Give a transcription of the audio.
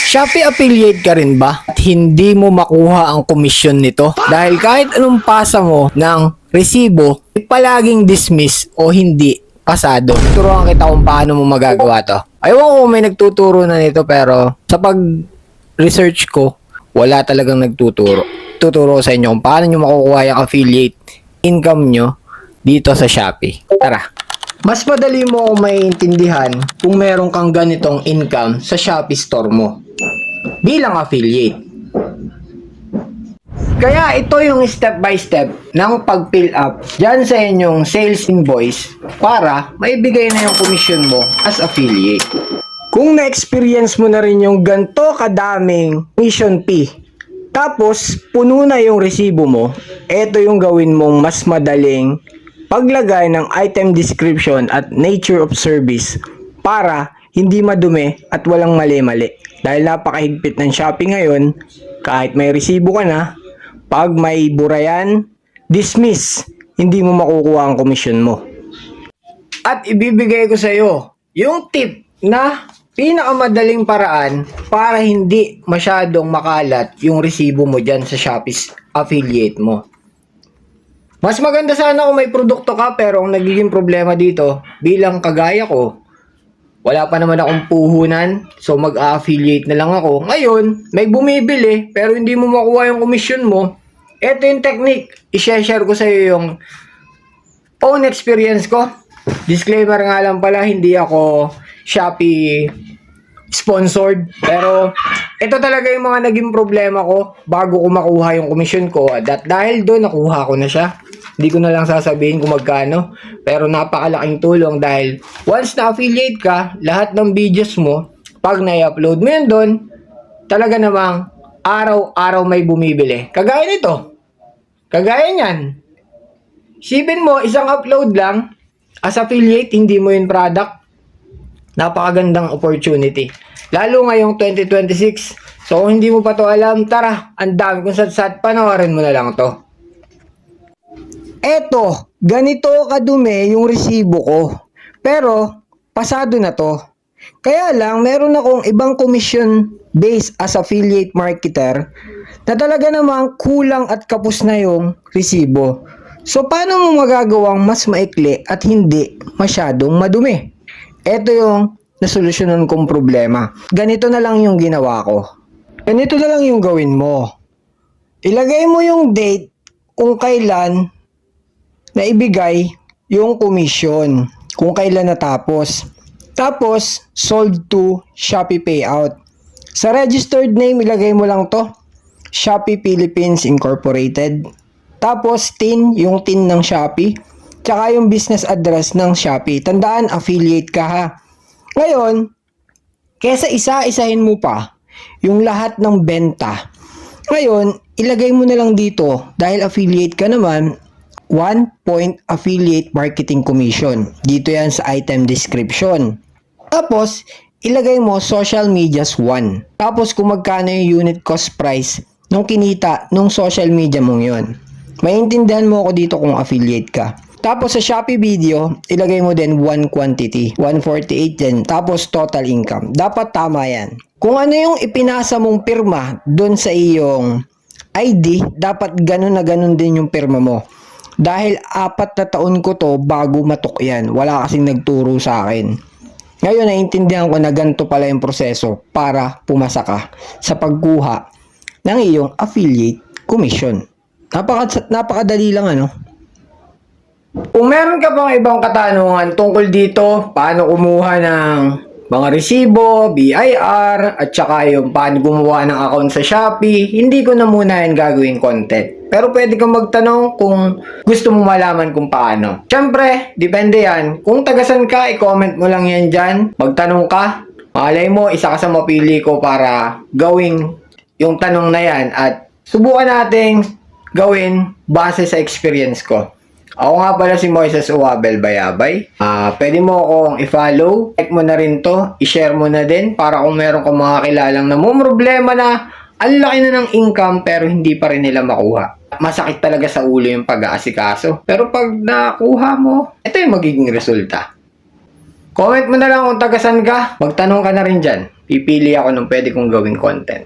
Shopee affiliate ka rin ba at hindi mo makuha ang komisyon nito? Dahil kahit anong pasa mo ng resibo, palaging dismiss o hindi pasado. Turuan kita kung paano mo magagawa to. Ayaw ko kung may nagtuturo na nito pero sa pag-research ko, wala talagang nagtuturo. Tuturo sa inyo kung paano nyo makukuha yung affiliate income nyo dito sa Shopee. Tara! Mas madali mo kung maiintindihan kung meron kang ganitong income sa Shopee store mo bilang affiliate. Kaya ito yung step by step ng pag-fill up dyan sa inyong sales invoice para maibigay na yung commission mo as affiliate. Kung na-experience mo na rin yung ganito kadaming commission fee, tapos puno na yung resibo mo, ito yung gawin mong mas madaling paglagay ng item description at nature of service para hindi madumi at walang mali-mali. Dahil napakahigpit ng Shopee ngayon, kahit may resibo ka na, pag may burayan, dismiss, hindi mo makukuha ang komisyon mo. At ibibigay ko sa iyo yung tip na pinakamadaling paraan para hindi masyadong makalat yung resibo mo dyan sa Shopee affiliate mo. Mas maganda sana kung may produkto ka pero ang nagiging problema dito bilang kagaya ko, wala pa naman akong puhunan so mag-affiliate na lang ako. Ngayon, may bumibili pero hindi mo makuha yung commission mo. Ito yung technique. I-share ko sa iyo yung own experience ko. Disclaimer nga lang pala, hindi ako Shopee sponsored. Pero ito talaga yung mga naging problema ko bago ko makuha yung commission ko. At dahil doon, nakuha ko na siya. Hindi ko na lang sasabihin kung magkano. Pero napakalaking tulong dahil once na affiliate ka, lahat ng videos mo, pag na-upload mo yun doon, talaga namang araw-araw may bumibili. Kagaya nito. Kagaya niyan. Isipin mo, isang upload lang, as affiliate, hindi mo yun product. Napakagandang opportunity. Lalo ngayong 2026. So, kung hindi mo pa to alam, tara, ang dami kung sat-sat, panoorin mo na lang to. Eto, ganito kadumi yung resibo ko. Pero, pasado na to. Kaya lang, meron akong ibang commission based as affiliate marketer na talaga namang kulang at kapos na yung resibo. So, paano mo magagawang mas maikli at hindi masyadong madumi? Ito yung nasolusyonan kong problema. Ganito na lang yung ginawa ko. Ganito na lang yung gawin mo. Ilagay mo yung date kung kailan na ibigay yung commission. Kung kailan natapos. Tapos, sold to Shopee Payout. Sa registered name, ilagay mo lang to. Shopee Philippines Incorporated. Tapos, TIN, yung TIN ng Shopee. Tsaka yung business address ng Shopee. Tandaan, affiliate ka ha. Ngayon, kesa isa-isahin mo pa yung lahat ng benta. Ngayon, ilagay mo na lang dito, dahil affiliate ka naman, 1 point affiliate marketing commission. Dito yan sa item description. Tapos, ilagay mo social medias 1. Tapos, kung magkano yung unit cost price nung kinita nung social media mong yun. Maintindihan mo ako dito kung affiliate ka. Tapos sa Shopee video, ilagay mo din 1 quantity, 148 din. Tapos total income. Dapat tama yan. Kung ano yung ipinasa mong pirma doon sa iyong ID, dapat ganun na ganun din yung pirma mo. Dahil 4 na taon ko to bago matok yan. Wala kasing nagturo sa akin. Ngayon, naiintindihan ko na ganito pala yung proseso para pumasa ka sa pagkuha ng iyong affiliate commission. Napakadali lang ano. Kung meron ka pang ibang katanungan tungkol dito, paano kumuha ng mga resibo, BIR, at saka yung paano gumawa ng account sa Shopee, hindi ko na muna yan gagawin content. Pero pwede kang magtanong kung gusto mo malaman kung paano. Siyempre, depende yan. Kung tagasan ka, i-comment mo lang yan dyan. Magtanong ka. Malay mo, isa ka sa mapili ko para gawing yung tanong na yan. At subukan nating gawin base sa experience ko. Ako nga pala si Moises Uwabel Bayabay. Pwede mo akong i-follow. Like mo na rin to. I-share mo na din para kung meron kang mga kilalang namumroblema na ang laki na ng income pero hindi pa rin nila makuha. Masakit talaga sa ulo yung pag-aasikaso. Pero pag nakuha mo, ito yung magiging resulta. Comment mo na lang kung tagasan ka. Magtanong ka na rin dyan. Pipili ako ng pwede kong gawing content.